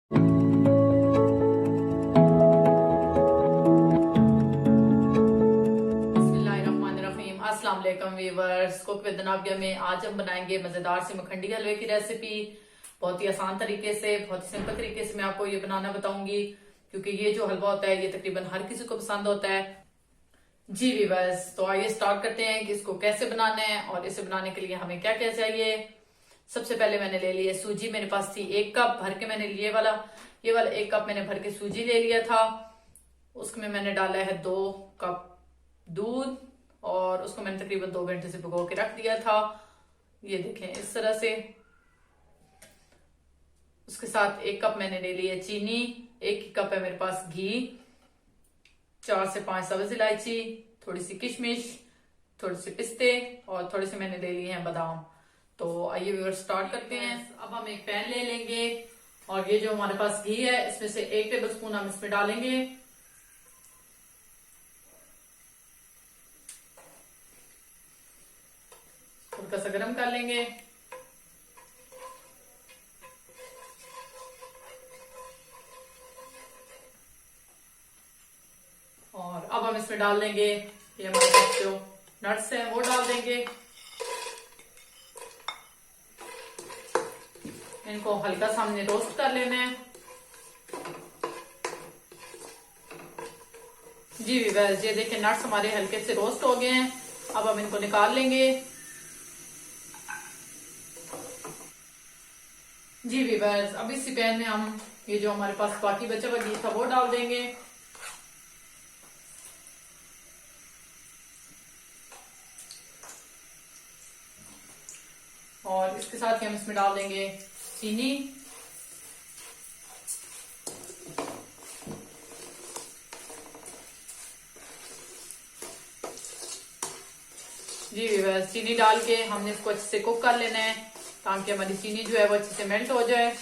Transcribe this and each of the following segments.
अस्सलाम वालेकुम viewers, cook with Nabia में आज हम बनाएंगे मजेदार से मखंडी हलवे की रेसिपी। बहुत ही आसान तरीके से, बहुत ही सिंपल तरीके से मैं आपको ये बनाना बताऊंगी, क्योंकि ये जो हलवा होता है ये तकरीबन हर किसी को पसंद होता है। जी वीवर्स, तो आइए स्टार्ट करते हैं कि इसको कैसे बनाना है और इसे बनाने के लिए हमें क्या क्या चाहिए। सबसे पहले मैंने ले लिया सूजी, मेरे पास थी 1 कप भर के, मैंने ये वाला 1 कप मैंने भर के सूजी ले लिया था। उसमें मैंने डाला है 2 कप दूध और उसको मैंने तकरीबन 2 घंटे से भिगो के रख दिया था। ये देखें इस तरह से। उसके साथ 1 कप मैंने ले लिया चीनी, 1 कप है मेरे पास घी, 4 से 5 सब्ज इलायची, थोड़ी सी किशमिश, थोड़े से पिस्ते और थोड़े से मैंने ले लिए हैं बादाम। तो आइए व्यूअर स्टार्ट करते हैं। अब हम एक पैन ले लेंगे और ये जो हमारे पास घी है इसमें से 1 टेबल स्पून हम इसमें डालेंगे। हल्का सा गर्म कर लेंगे। और अब हम इसमें डाल देंगे ये हमारे पास जो नट्स हैं वो डाल देंगे। इनको हल्का सा हमने रोस्ट कर लेना है। जी वीवर्स, ये देखिए नट्स हमारे हल्के से रोस्ट हो गए हैं। अब हम इनको निकाल लेंगे। जी वीवर्स, अब इसी पैन में हम ये जो हमारे पास बाकी बचा हुआ घी था वो डाल देंगे। और इसके साथ ही हम इसमें डाल देंगे चीनी। जी वीवर्स, चीनी डाल के हमने इसको अच्छे से कुक कर लेना है ताकि हमारी चीनी जो है वो अच्छे से मेल्ट हो जाए।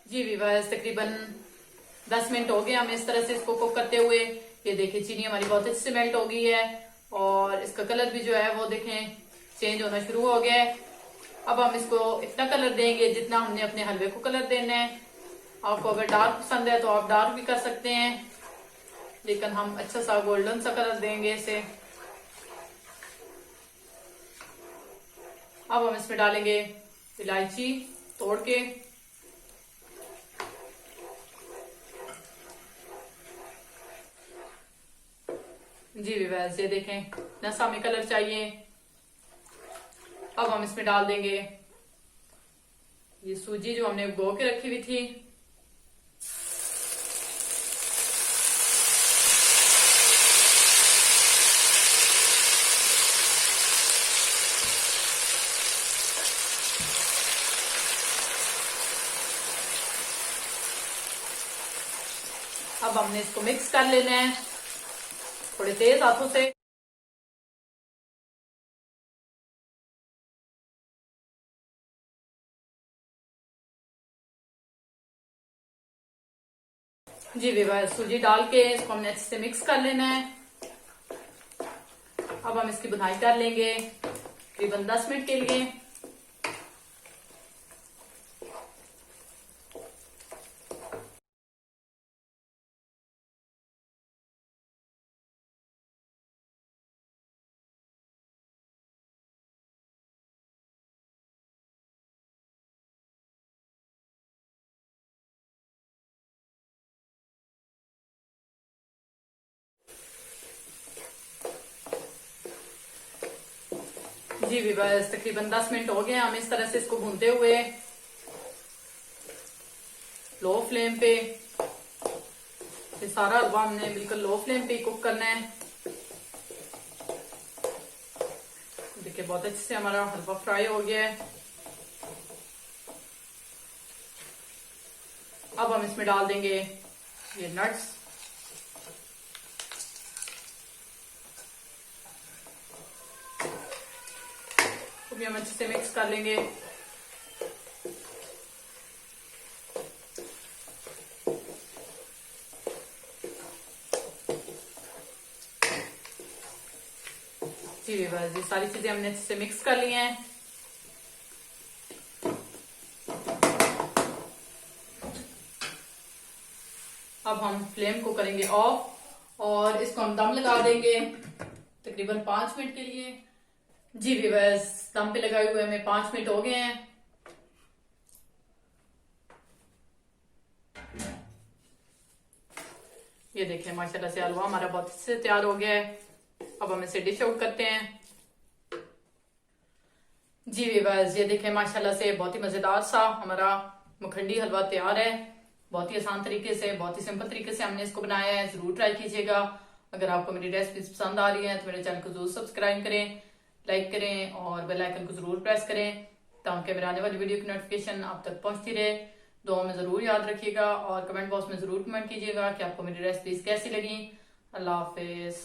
जी वीवर्स, तकरीबन 10 मिनट हो गए हमें इस तरह से इसको कुक करते हुए। ये देखिए चीनी हमारी बहुत अच्छे से मेल्ट हो गई है और इसका कलर भी जो है वो देखें चेंज होना शुरू हो गया है। अब हम इसको इतना कलर देंगे जितना हमने अपने हलवे को कलर देना है। आपको अगर डार्क पसंद है तो आप डार्क भी कर सकते हैं, लेकिन हम अच्छा सा गोल्डन सा कलर देंगे इसे। अब हम इसमें डालेंगे इलायची तोड़ के। जी विवैस, ये देखें नशा में कलर चाहिए। अब हम इसमें डाल देंगे ये सूजी जो हमने भिगो के रखी हुई थी। अब हमने इसको मिक्स कर लेना है थोड़े तेज हाथों से। जी विवाह, सूजी डाल के इसको हमने अच्छे से मिक्स कर लेना है। अब हम इसकी बुनाई कर लेंगे तकरीबन 10 मिनट के लिए। जी विवाह, तकरीबन 10 मिनट हो गए हम इस तरह से इसको भूनते हुए। लो फ्लेम पे ये सारा हलवा हमने बिल्कुल लो फ्लेम पे कुक करना है। देखिए बहुत अच्छे से हमारा हलवा फ्राई हो गया है। अब हम इसमें डाल देंगे ये नट्स। इसको भी हम अच्छे से मिक्स कर लेंगे। जी व्यूअर्स, ये सारी चीजें हमने अच्छे से मिक्स कर ली हैं। अब हम फ्लेम को करेंगे ऑफ और इसको हम दम लगा देंगे तकरीबन 5 मिनट के लिए। जी व्यूअर्स, दम पे लगाए हुए हमें 5 मिनट हो गए हैं। ये देखिए माशाल्लाह से हलवा हमारा बहुत अच्छे से तैयार हो गया है। अब हम इसे डिश आउट करते हैं। जी व्यूअर्स, ये देखिए माशाल्लाह से बहुत ही मजेदार सा हमारा मखंडी हलवा तैयार है। बहुत ही आसान तरीके से, बहुत ही सिंपल तरीके से हमने इसको बनाया है। जरूर ट्राई कीजिएगा। अगर आपको मेरी रेसिपी पसंद आ रही है तो मेरे चैनल को जरूर सब्सक्राइब करें, लाइक करें और बेल आइकन को जरूर प्रेस करें ताकि मेरे आने वाली वीडियो की नोटिफिकेशन आप तक पहुंचती रहे। दुआ में जरूर याद रखिएगा और कमेंट बॉक्स में जरूर कमेंट कीजिएगा कि आपको मेरी रेसिपीज कैसी लगी। अल्लाह हाफिज।